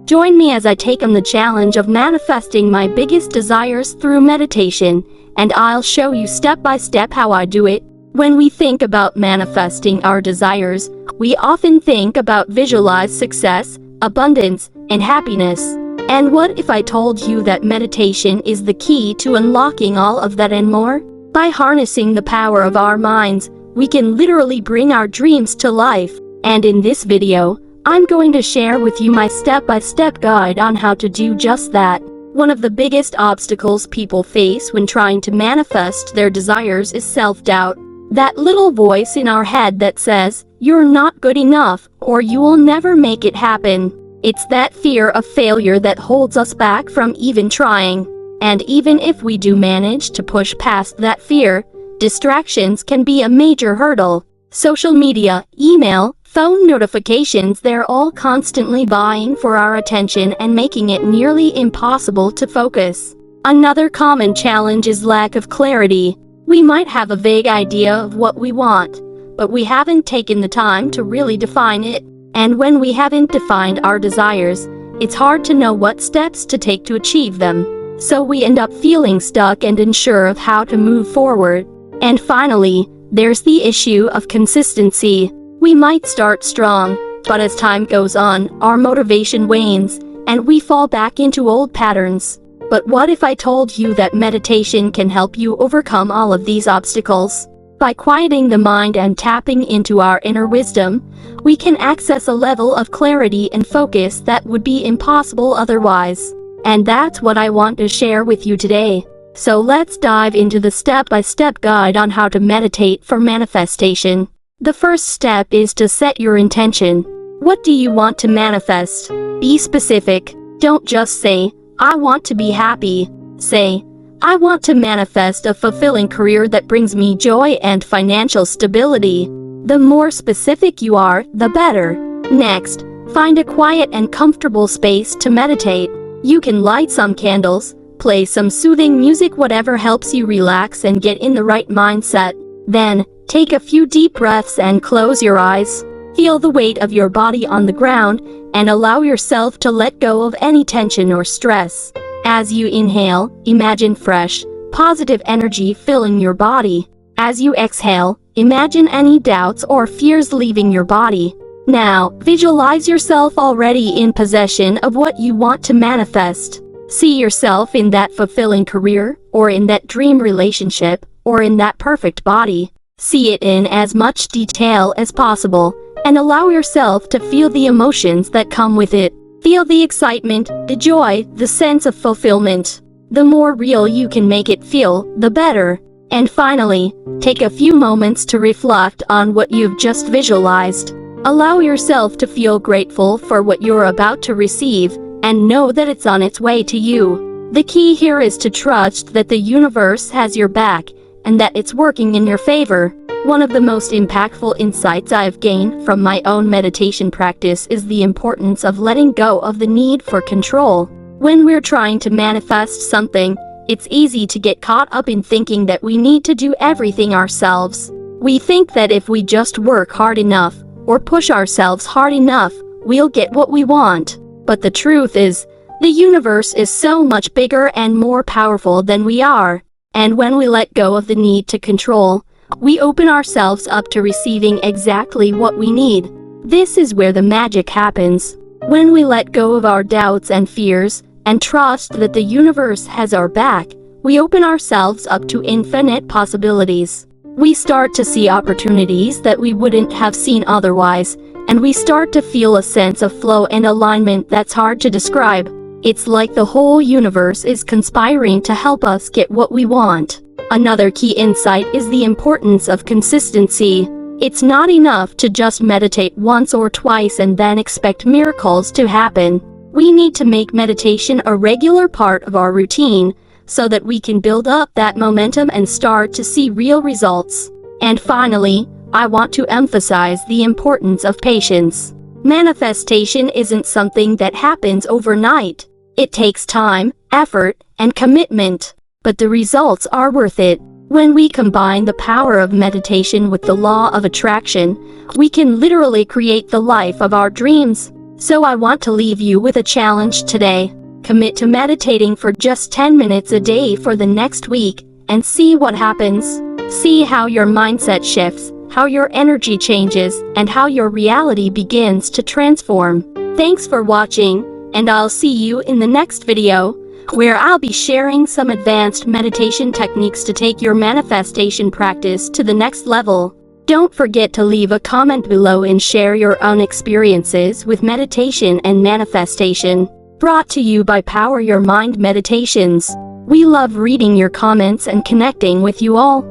Join me as I take on the challenge of manifesting my biggest desires through meditation, and I'll show you step by step how I do it. When we think about manifesting our desires, we often think about visualized success, abundance, and happiness. And what if I told you that meditation is the key to unlocking all of that and more? By harnessing the power of our minds, we can literally bring our dreams to life. And in this video, I'm going to share with you my step-by-step guide on how to do just that. One of the biggest obstacles people face when trying to manifest their desires is self-doubt. That little voice in our head that says, "You're not good enough," or "You will never make it happen." It's that fear of failure that holds us back from even trying. And even if we do manage to push past that fear, distractions can be a major hurdle. Social media, email, phone notifications, they're all constantly vying for our attention and making it nearly impossible to focus. Another common challenge is lack of clarity. We might have a vague idea of what we want, but we haven't taken the time to really define it. And when we haven't defined our desires, it's hard to know what steps to take to achieve them. So we end up feeling stuck and unsure of how to move forward. And finally, there's the issue of consistency. We might start strong, but as time goes on, our motivation wanes, and we fall back into old patterns. But what if I told you that meditation can help you overcome all of these obstacles? By quieting the mind and tapping into our inner wisdom, we can access a level of clarity and focus that would be impossible otherwise. And that's what I want to share with you today. So let's dive into the step-by-step guide on how to meditate for manifestation. The first step is to set your intention. What do you want to manifest? Be specific. Don't just say, "I want to be happy." Say, "I want to manifest a fulfilling career that brings me joy and financial stability." The more specific you are, the better. Next, find a quiet and comfortable space to meditate. You can light some candles, play some soothing music, whatever helps you relax and get in the right mindset. Then, take a few deep breaths and close your eyes. Feel the weight of your body on the ground and allow yourself to let go of any tension or stress. As you inhale, imagine fresh, positive energy filling your body. As you exhale, imagine any doubts or fears leaving your body. Now, visualize yourself already in possession of what you want to manifest. See yourself in that fulfilling career, or in that dream relationship, or in that perfect body. See it in as much detail as possible, and allow yourself to feel the emotions that come with it. Feel the excitement, the joy, the sense of fulfillment. The more real you can make it feel, the better. And finally, take a few moments to reflect on what you've just visualized. Allow yourself to feel grateful for what you're about to receive, and know that it's on its way to you. The key here is to trust that the universe has your back, and that it's working in your favor. One of the most impactful insights I've gained from my own meditation practice is the importance of letting go of the need for control. When we're trying to manifest something, it's easy to get caught up in thinking that we need to do everything ourselves. We think that if we just work hard enough, or push ourselves hard enough, we'll get what we want. But the truth is, the universe is so much bigger and more powerful than we are. And when we let go of the need to control, we open ourselves up to receiving exactly what we need. This is where the magic happens. When we let go of our doubts and fears, and trust that the universe has our back, we open ourselves up to infinite possibilities. We start to see opportunities that we wouldn't have seen otherwise, and we start to feel a sense of flow and alignment that's hard to describe. It's like the whole universe is conspiring to help us get what we want. Another key insight is the importance of consistency. It's not enough to just meditate once or twice and then expect miracles to happen. We need to make meditation a regular part of our routine, so that we can build up that momentum and start to see real results. And finally, I want to emphasize the importance of patience. Manifestation isn't something that happens overnight. It takes time, effort, and commitment. But the results are worth it. When we combine the power of meditation with the law of attraction, we can literally create the life of our dreams. So I want to leave you with a challenge today. Commit to meditating for just 10 minutes a day for the next week, and see what happens. See how your mindset shifts, how your energy changes, and how your reality begins to transform. Thanks for watching, and I'll see you in the next video, where I'll be sharing some advanced meditation techniques to take your manifestation practice to the next level. Don't forget to leave a comment below and share your own experiences with meditation and manifestation. Brought to you by Power Your Mind Meditations. We love reading your comments and connecting with you all.